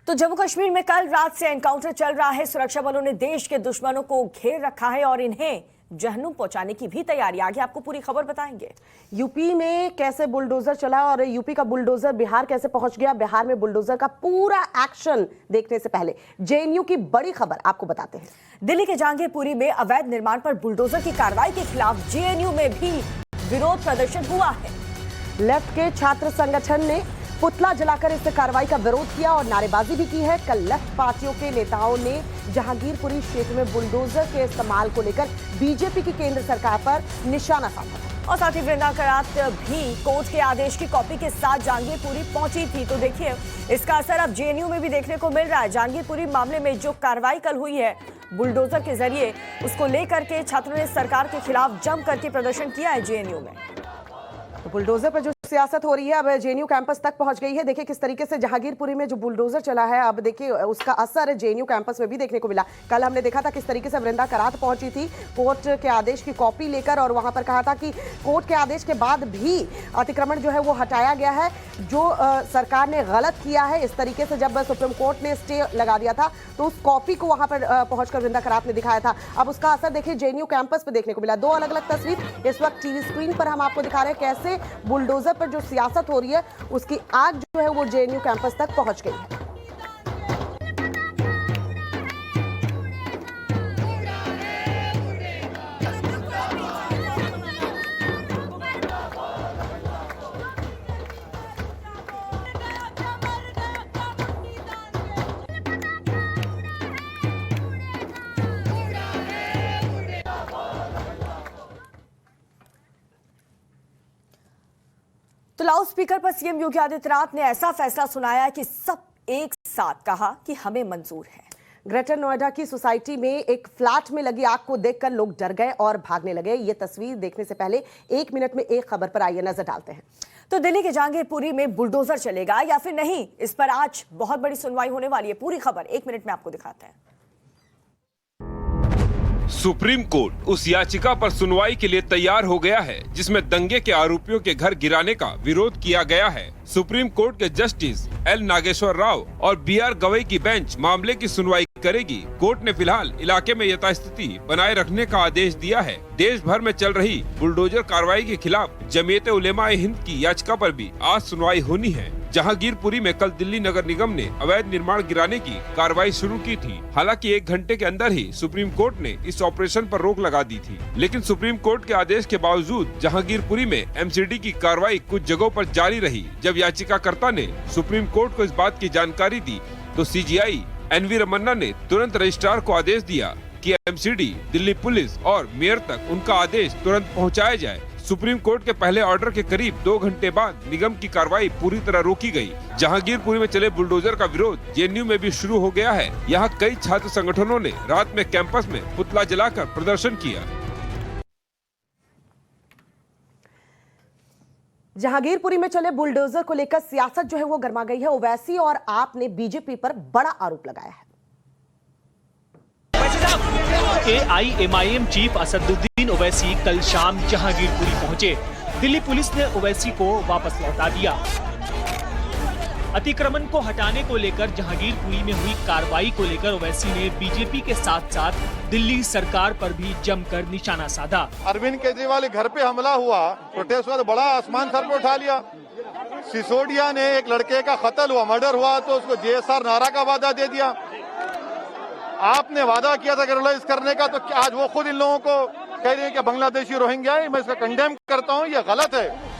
तो जम्मू कश्मीर में कल रात से एनकाउंटर चल रहा है। सुरक्षा बलों ने देश के दुश्मनों को घेर रखा है और इन्हें जहन्नुम पहुंचाने की भी तैयारी। आगे आपको पूरी खबर बताएंगे। यूपी में कैसे बुलडोजर चला और यूपी का बुलडोजर बिहार कैसे पहुंच गया, बिहार में बुलडोजर का पूरा एक्शन देखने से पहले जेएनयू की बड़ी खबर आपको बताते हैं। दिल्ली के जहांगीरपुरी में अवैध निर्माण पर बुलडोजर की कार्रवाई के खिलाफ जेएनयू में भी विरोध प्रदर्शन हुआ है। लेफ्ट के छात्र संगठन ने पुतला जलाकर इस कार्रवाई का विरोध किया और नारेबाजी भी की है। कल लेफ्ट पार्टियों के नेताओं ने जहांगीरपुरी क्षेत्र में बुलडोजर के इस्तेमाल को लेकर बीजेपी की केंद्र सरकार पर निशाना साधा और साथ ही वृंदा करात भी कोर्ट के आदेश की कॉपी के साथ जहांगीरपुरी पहुंची थी। तो देखिए इसका असर अब जेएनयू में भी देखने को मिल रहा है। जहांगीरपुरी मामले में जो कार्रवाई कल हुई है बुलडोजर के जरिए, उसको लेकर के छात्रों ने सरकार के खिलाफ जम करके प्रदर्शन किया है जेएनयू में। तो बुलडोजर पर जो सियासत हो रही है अब जेएनयू कैंपस तक पहुंच गई है। देखिए किस तरीके से जहांगीरपुरी में जो बुलडोजर चला है, अब देखिए उसका असर जेएनयू कैंपस में भी देखने को मिला। कल हमने देखा था किस तरीके से वृंदा करात पहुंची थी कोर्ट के आदेश की कॉपी लेकर और वहां पर कहा था कि कोर्ट के आदेश के बाद भी अतिक्रमण जो है वो हटाया गया है, जो सरकार ने गलत किया है। इस तरीके से जब सुप्रीम कोर्ट ने स्टे लगा दिया था तो उस कॉपी को वहां पर पहुंचकर वृंदा करात ने दिखाया था। अब उसका असर देखिए जेएनयू कैंपस पर देखने को मिला। दो अलग अलग तस्वीर इस वक्त टीवी स्क्रीन पर हम आपको दिखा रहे हैं कैसे बुलडोजर पर जो सियासत हो रही है उसकी आग जो है वो जेएनयू कैंपस तक पहुंच गई है। तो लाउड स्पीकर पर सीएम योगी आदित्यनाथ ने ऐसा फैसला सुनाया कि सब एक साथ कहा कि हमें मंजूर है। ग्रेटर नोएडा की सोसाइटी में एक फ्लैट में लगी आग को देखकर लोग डर गए और भागने लगे। ये तस्वीर देखने से पहले 1 मिनट में एक खबर पर आइए नजर डालते हैं। तो दिल्ली के जहांगीरपुरी में बुलडोजर चलेगा या फिर नहीं, इस पर आज बहुत बड़ी सुनवाई होने वाली है। पूरी खबर 1 मिनट में आपको दिखाते हैं। सुप्रीम कोर्ट उस याचिका पर सुनवाई के लिए तैयार हो गया है जिसमें दंगे के आरोपियों के घर गिराने का विरोध किया गया है। सुप्रीम कोर्ट के जस्टिस एल नागेश्वर राव और बीआर गवई की बेंच मामले की सुनवाई करेगी। कोर्ट ने फिलहाल इलाके में यथास्थिति बनाए रखने का आदेश दिया है। देश भर में चल रही बुलडोजर कार्रवाई के खिलाफ जमीयत उलेमा हिंद की याचिका पर भी आज सुनवाई होनी है। जहांगीरपुरी में कल दिल्ली नगर निगम ने अवैध निर्माण गिराने की कार्रवाई शुरू की थी। हालांकि 1 घंटे के अंदर ही सुप्रीम कोर्ट ने इस ऑपरेशन पर रोक लगा दी थी, लेकिन सुप्रीम कोर्ट के आदेश के बावजूद जहांगीरपुरी में एमसीडी की कार्रवाई कुछ जगहों पर जारी रही। जब याचिकाकर्ता ने सुप्रीम कोर्ट को इस बात की जानकारी दी तो सीजीआई एनवी रमन्ना ने तुरंत रजिस्ट्रार को आदेश दिया कि एमसीडी, दिल्ली पुलिस और मेयर तक उनका आदेश तुरंत पहुंचाया जाए। सुप्रीम कोर्ट के पहले ऑर्डर के करीब 2 घंटे बाद निगम की कार्रवाई पूरी तरह रोकी गई। जहांगीरपुरी में चले बुलडोजर का विरोध जेएनयू में भी शुरू हो गया है। यहाँ कई छात्र संगठनों ने रात में कैंपस में पुतला जलाकर प्रदर्शन किया। जहांगीरपुरी में चले बुलडोजर को लेकर सियासत जो है वो गर्मा गई है। ओवैसी और आप ने बीजेपी पर बड़ा आरोप लगाया है। एआईएमआईएम चीफ असदुद्दीन ओवैसी कल शाम जहांगीरपुरी पहुंचे। दिल्ली पुलिस ने ओवैसी को वापस लौटा दिया। अतिक्रमण को हटाने को लेकर जहांगीरपुरी में हुई कार्रवाई को लेकर ओवैसी ने बीजेपी के साथ साथ दिल्ली सरकार पर भी जमकर निशाना साधा। अरविंद केजरीवाल के घर पे हमला हुआ, प्रोटेस्ट हुआ तो बड़ा आसमान सर पे उठा लिया। सिसोदिया ने एक लड़के का कत्ल हुआ, मर्डर हुआ तो उसको जेएसआर नारा का वादा दे दिया। आपने वादा किया था रेगुलराइज करने का, तो आज वो खुद इन लोगों को कह रही है कि बांग्लादेशी रोहिंग्या है। मैं इसका कंडेम करता हूँ, ये गलत है।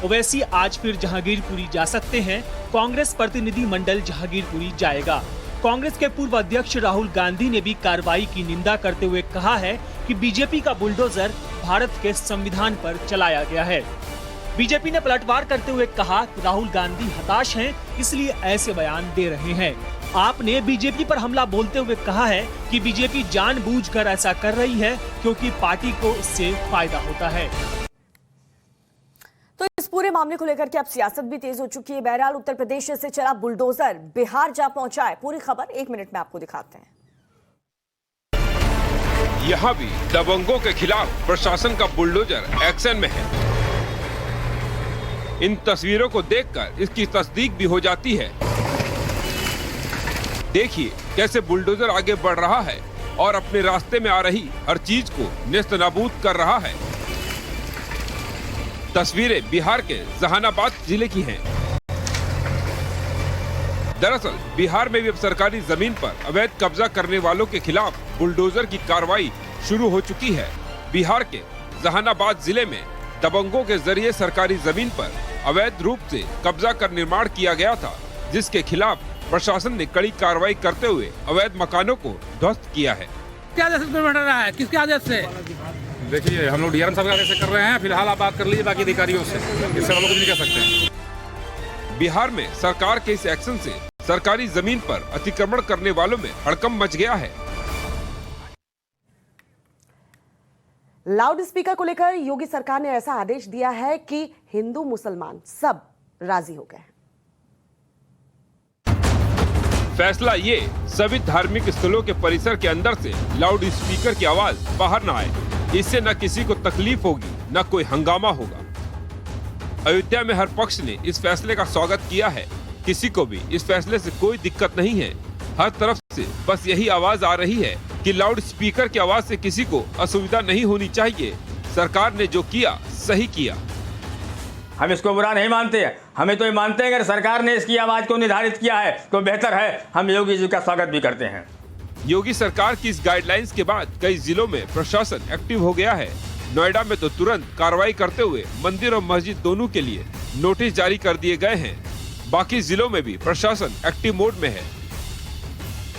ओवैसी आज फिर जहांगीरपुरी जा सकते हैं। कांग्रेस प्रतिनिधि मंडल जहांगीरपुरी जाएगा। कांग्रेस के पूर्व अध्यक्ष राहुल गांधी ने भी कार्रवाई की निंदा करते हुए कहा है कि बीजेपी का बुलडोजर भारत के संविधान पर चलाया गया है। बीजेपी ने पलटवार करते हुए कहा कि राहुल गांधी हताश हैं, इसलिए ऐसे बयान दे रहे हैं। आपने बीजेपी पर हमला बोलते हुए कहा है कि बीजेपी जानबूझकर ऐसा कर रही है क्योंकि पार्टी को इससे फायदा होता है। तो इस पूरे मामले को लेकर के अब सियासत भी तेज हो चुकी है। बहरहाल उत्तर प्रदेश से चला बुलडोजर बिहार जा पहुंचा है। पूरी खबर 1 मिनट में आपको दिखाते हैं। यहाँ भी दबंगों के खिलाफ प्रशासन का बुलडोजर एक्शन में है। इन तस्वीरों को देखकर इसकी तस्दीक भी हो जाती है। देखिए कैसे बुलडोजर आगे बढ़ रहा है और अपने रास्ते में आ रही हर चीज को नेस्त नाबूद कर रहा है। तस्वीरें बिहार के जहानाबाद जिले की हैं। दरअसल बिहार में भी अब सरकारी जमीन पर अवैध कब्जा करने वालों के खिलाफ बुलडोजर की कार्रवाई शुरू हो चुकी है। बिहार के जहानाबाद जिले में दबंगों के जरिए सरकारी जमीन पर अवैध रूप से कब्जा कर निर्माण किया गया था, जिसके खिलाफ प्रशासन ने कड़ी कार्रवाई करते हुए अवैध मकानों को ध्वस्त किया है। क्या आदेश पे बढ़ रहा है, किसके आदेश से? देखिए हम लोग डीआरएम साहब के आदेश से कर रहे हैं। फिलहाल आप बात कर लीजिए बाकी अधिकारियों से, इससे हम लोग कुछ नहीं कह सकते। बिहार में सरकार के इस एक्शन से सरकारी जमीन पर अतिक्रमण करने वालों में हड़कंप मच गया है। लाउड स्पीकर को लेकर योगी सरकार ने ऐसा आदेश दिया है कि हिंदू मुसलमान सब राजी हो गए हैं। फैसला ये सभी धार्मिक स्थलों के परिसर के अंदर से लाउड स्पीकर की आवाज बाहर न आए। इससे न किसी को तकलीफ होगी न कोई हंगामा होगा। अयोध्या में हर पक्ष ने इस फैसले का स्वागत किया है। किसी को भी इस फैसले से कोई दिक्कत नहीं है। हर तरफ से बस यही आवाज आ रही है कि लाउड स्पीकर की आवाज से किसी को असुविधा नहीं होनी चाहिए। सरकार ने जो किया सही किया। हम इसको बुरा नहीं मानते हैं, हमें तो ये मानते हैं अगर सरकार ने इसकी आवाज को निर्धारित किया है तो बेहतर है। हम योगी जी का स्वागत भी करते हैं। योगी सरकार की इस गाइडलाइंस के बाद कई जिलों में प्रशासन एक्टिव हो गया है। नोएडा में तो तुरंत कार्रवाई करते हुए मंदिर और मस्जिद दोनों के लिए नोटिस जारी कर दिए गए हैं। बाकी जिलों में भी प्रशासन एक्टिव मोड में है।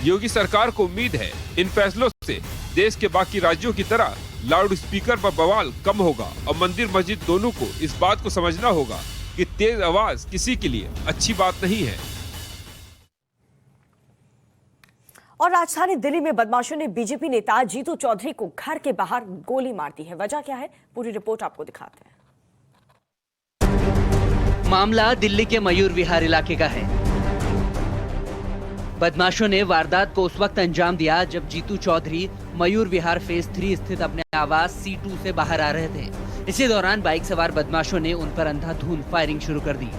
योगी सरकार को उम्मीद है इन फैसलों से देश के बाकी राज्यों की तरह लाउड स्पीकर पर बवाल कम होगा और मंदिर मस्जिद दोनों को इस बात को समझना होगा कि तेज आवाज किसी के लिए अच्छी बात नहीं है। और राजधानी दिल्ली में बदमाशों ने बीजेपी नेता जीतू चौधरी को घर के बाहर गोली मार दी है। वजह क्या है, पूरी रिपोर्ट आपको दिखाते हैं। मामला दिल्ली के मयूर विहार इलाके का है। बदमाशों ने वारदात को उस वक्त अंजाम दिया जब जीतू चौधरी मयूर विहार फेज 3 स्थित अपने आवास C2 से बाहर आ रहे थे। इसी दौरान बाइक सवार बदमाशों ने उन पर अंधाधुंध फायरिंग शुरू कर दी।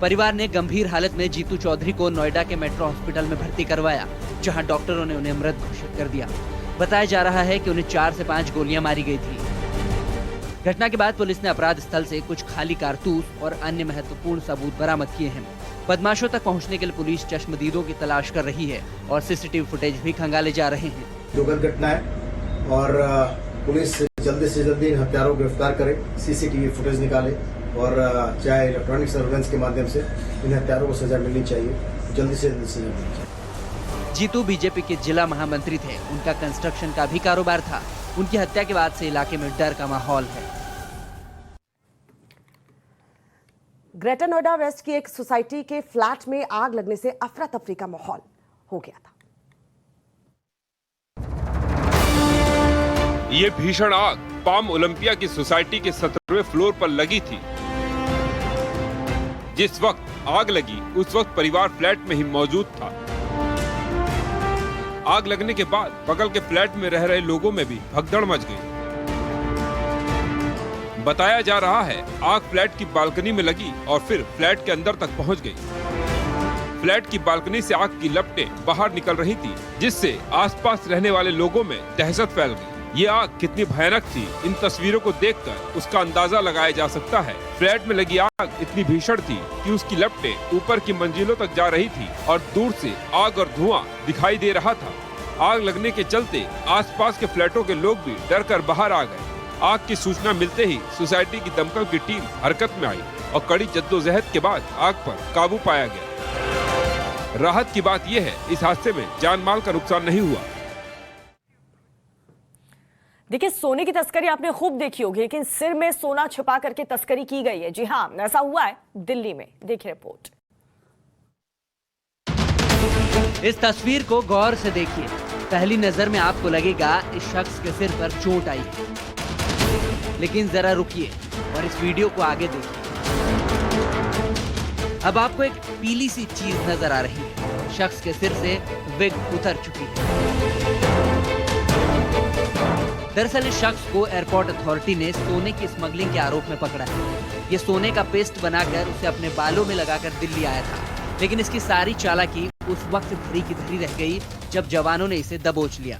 परिवार ने गंभीर हालत में जीतू चौधरी को नोएडा के मेट्रो हॉस्पिटल में भर्ती करवाया, जहां डॉक्टरों ने उन्हें मृत घोषित कर दिया। बताया जा रहा है कि उन्हें 4 से 5 गोलियां मारी गई थी। घटना के बाद पुलिस ने अपराध स्थल से कुछ खाली कारतूस और अन्य महत्वपूर्ण सबूत बरामद किए हैं। बदमाशों तक पहुंचने के लिए पुलिस चश्मदीदों की तलाश कर रही है और सीसीटीवी फुटेज भी खंगाले जा रहे हैं। दुखद घटना है और पुलिस जल्दी से जल्दी इन हत्यारों को गिरफ्तार करे, सीसीटीवी फुटेज निकाले और चाहे इलेक्ट्रॉनिक सर्वेलेंस के माध्यम से इन हत्यारों को सजा मिलनी चाहिए। जल्दी से सजा मिलनी चाहिए। जीतू बीजेपी के जिला महामंत्री थे। उनका कंस्ट्रक्शन का भी कारोबार था। उनकी हत्या के बाद से इलाके में डर का माहौल है। ग्रेटर नोएडा वेस्ट की एक सोसाइटी के फ्लैट में आग लगने से अफरा तफरी का माहौल हो गया था। ये भीषण आग पाम ओलंपिया की सोसाइटी के 17वें फ्लोर पर लगी थी। जिस वक्त आग लगी उस वक्त परिवार फ्लैट में ही मौजूद था। आग लगने के बाद बगल के फ्लैट में रह रहे लोगों में भी भगदड़ मच गई। बताया जा रहा है आग फ्लैट की बालकनी में लगी और फिर फ्लैट के अंदर तक पहुंच गई। फ्लैट की बालकनी से आग की लपटें बाहर निकल रही थी, जिससे आसपास रहने वाले लोगों में दहशत फैल गई। ये आग कितनी भयानक थी, इन तस्वीरों को देखकर उसका अंदाजा लगाया जा सकता है। फ्लैट में लगी आग इतनी भीषण थी कि उसकी लपटें ऊपर की मंजिलों तक जा रही थी और दूर से आग और धुआं दिखाई दे रहा था। आग लगने के चलते आसपास के फ्लैटों के लोग भी डर कर बाहर आ गए। आग की सूचना मिलते ही सोसाइटी की दमकल की टीम हरकत में आई और कड़ी जद्दोजहद के बाद आग पर काबू पाया गया। राहत की बात यह है इस हादसे में जान माल का नुकसान नहीं हुआ। देखिए, सोने की तस्करी आपने खूब देखी होगी, लेकिन सिर में सोना छुपा करके तस्करी की गई है। जी हाँ, ऐसा हुआ है दिल्ली में। देखिए रिपोर्ट। इस तस्वीर को गौर से देखिए। पहली नजर में आपको लगेगा इस शख्स के सिर पर चोट आई है, लेकिन जरा रुकिए और इस वीडियो को आगे देखिए। अब आपको एक पीली सी चीज नजर आ रही है। शख्स के सिर से विग उतर चुकी है। दरअसल इस शख्स को एयरपोर्ट अथॉरिटी ने सोने की स्मगलिंग के आरोप में पकड़ा है। ये सोने का पेस्ट बनाकर उसे अपने बालों में लगाकर दिल्ली आया था। लेकिन इसकी सारी चालाकी उस वक्त धरी की धरी रह गई जब जवानों ने इसे दबोच लिया।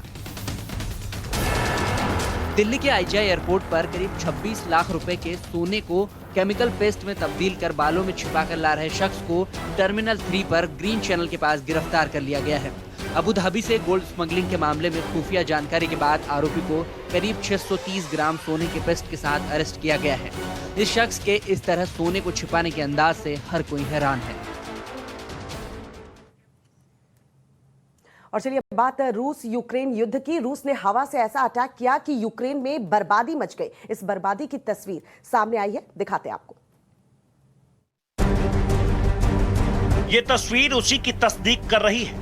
दिल्ली के आईजीआई एयरपोर्ट पर करीब 26 लाख रुपए के सोने को केमिकल पेस्ट में तब्दील कर बालों में छिपाकर ला रहे शख्स को टर्मिनल 3 पर ग्रीन चैनल के पास गिरफ्तार कर लिया गया है। अबू धाबी से गोल्ड स्मगलिंग के मामले में खुफिया जानकारी के बाद आरोपी को करीब 630 ग्राम सोने के पेस्ट के साथ अरेस्ट किया गया है। इस शख्स के इस तरह सोने को छिपाने के अंदाज से हर कोई हैरान है। और चलिए बात रूस यूक्रेन युद्ध की। रूस ने हवा से ऐसा अटैक किया कि यूक्रेन में बर्बादी मच गई। इस बर्बादी की तस्वीर सामने आई है, दिखाते हैं आपको। ये तस्वीर उसी की तस्दीक कर रही है।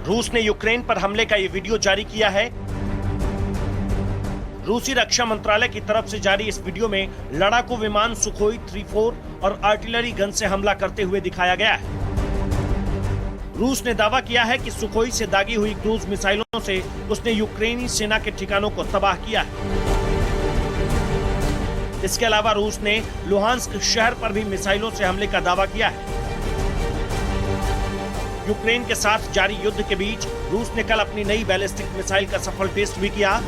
रूस ने यूक्रेन पर हमले का ये वीडियो जारी किया है। रूसी रक्षा मंत्रालय की तरफ से जारी इस वीडियो में लड़ाकू विमान सुखोई 34 और आर्टिलरी गन से हमला करते हुए दिखाया गया है। रूस ने दावा किया है कि सुखोई से दागी हुई क्रूज मिसाइलों से उसने यूक्रेनी सेना के ठिकानों को तबाह किया है। इसके अलावा रूस ने लुहांस्क शहर पर भी मिसाइलों से हमले का दावा किया है। यूक्रेन के साथ जारी युद्ध के बीच रूस ने कल अपनी नई बैलिस्टिक मिसाइल का सफल टेस्ट भी किया।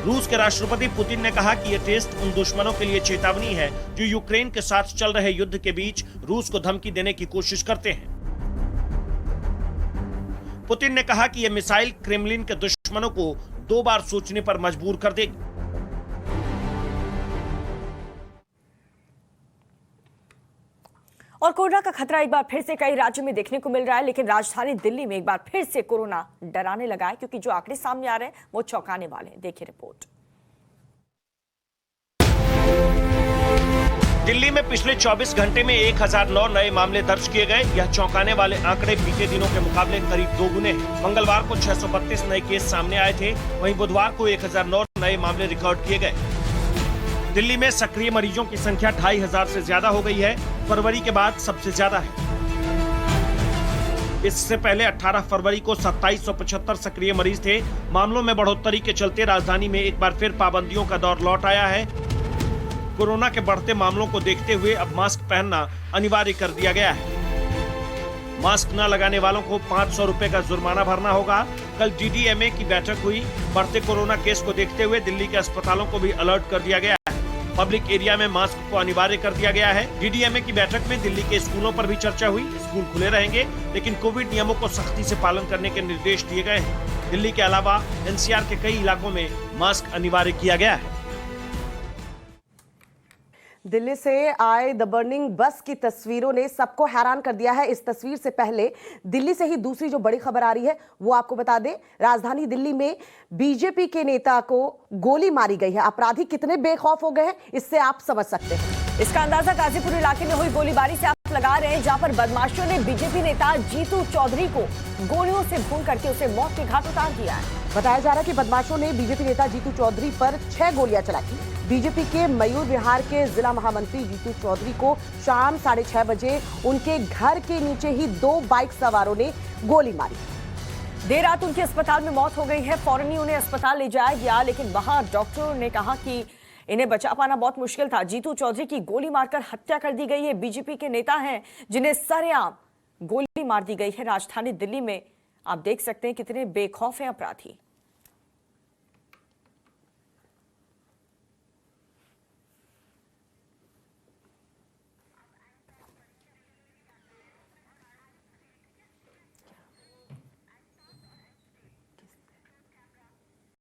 रूस के राष्ट्रपति पुतिन ने कहा कि यह टेस्ट उन दुश्मनों के लिए चेतावनी है जो यूक्रेन के साथ चल रहे युद्ध के बीच रूस को धमकी देने की कोशिश करते हैं। पुतिन ने कहा कि यह मिसाइल क्रेमलिन के दुश्मनों को 2 बार सोचने पर मजबूर कर देगी। और कोरोना का खतरा एक बार फिर से कई राज्यों में देखने को मिल रहा है, लेकिन राजधानी दिल्ली में एक बार फिर से कोरोना डराने लगा है, क्योंकि जो आंकड़े सामने आ रहे हैं वो चौंकाने वाले हैं। देखिए रिपोर्ट। दिल्ली में पिछले 24 घंटे में 1009 नए मामले दर्ज किए गए। यह चौंकाने वाले आंकड़े बीते दिनों के मुकाबले करीब 2 गुने हैं। मंगलवार को 632 नए केस सामने आए थे, वहीं बुधवार को 1009 नए मामले रिकॉर्ड किए गए। दिल्ली में सक्रिय मरीजों की संख्या 2500 से ज्यादा हो गई है, फरवरी के बाद सबसे ज्यादा है। इससे पहले 18 फरवरी को 2775 सक्रिय मरीज थे। मामलों में बढ़ोतरी के चलते राजधानी में एक बार फिर पाबंदियों का दौर लौट आया है। कोरोना के बढ़ते मामलों को देखते हुए अब मास्क पहनना अनिवार्य कर दिया गया है। मास्क न लगाने वालों को 500 रुपए का जुर्माना भरना होगा। कल डीडीएमए की बैठक हुई। बढ़ते कोरोना केस को देखते हुए दिल्ली के अस्पतालों को भी अलर्ट कर दिया गया है। पब्लिक एरिया में मास्क को अनिवार्य कर दिया गया है। डीडीएमए की बैठक में दिल्ली के स्कूलों पर भी चर्चा हुई। स्कूल खुले रहेंगे, लेकिन कोविड नियमों को सख्ती से पालन करने के निर्देश दिए गए हैं। दिल्ली के अलावा एनसीआर के कई इलाकों में मास्क अनिवार्य किया गया है। दिल्ली से आए द बर्निंग बस की तस्वीरों ने सबको हैरान कर दिया है। इस तस्वीर से पहले दिल्ली से ही दूसरी जो बड़ी खबर आ रही है वो आपको बता दें। राजधानी दिल्ली में बीजेपी के नेता को गोली मारी गई है। अपराधी कितने बेखौफ हो गए हैं इससे आप समझ सकते हैं। इसका अंदाजा गाजीपुर इलाके में हुई गोलीबारी से आप लगा रहे हैं, जहां पर बदमाशों ने बीजेपी नेता जीतू चौधरी को गोलियों से भून करके उसे मौत के घाट उतार दिया है। बताया जा रहा है कि बदमाशों ने बीजेपी नेता जीतू चौधरी पर 6 गोलियां चलाई। बीजेपी के मयूर विहार के जिला महामंत्री जीतू चौधरी को शाम 6:30 बजे उनके घर के नीचे ही 2 बाइक सवारों ने गोली मारी। देर रात उनकी अस्पताल में मौत हो गई है। फौरन ही उन्हें अस्पताल ले जाया गया, लेकिन वहां डॉक्टरों ने कहा कि इन्हें बचा पाना बहुत मुश्किल था। जीतू चौधरी की गोली मारकर हत्या कर दी गई है। बीजेपी के नेता हैं जिन्हें सरेआम गोली मार दी गई है। राजधानी दिल्ली में आप देख सकते हैं कितने बेखौफ हैं अपराधी।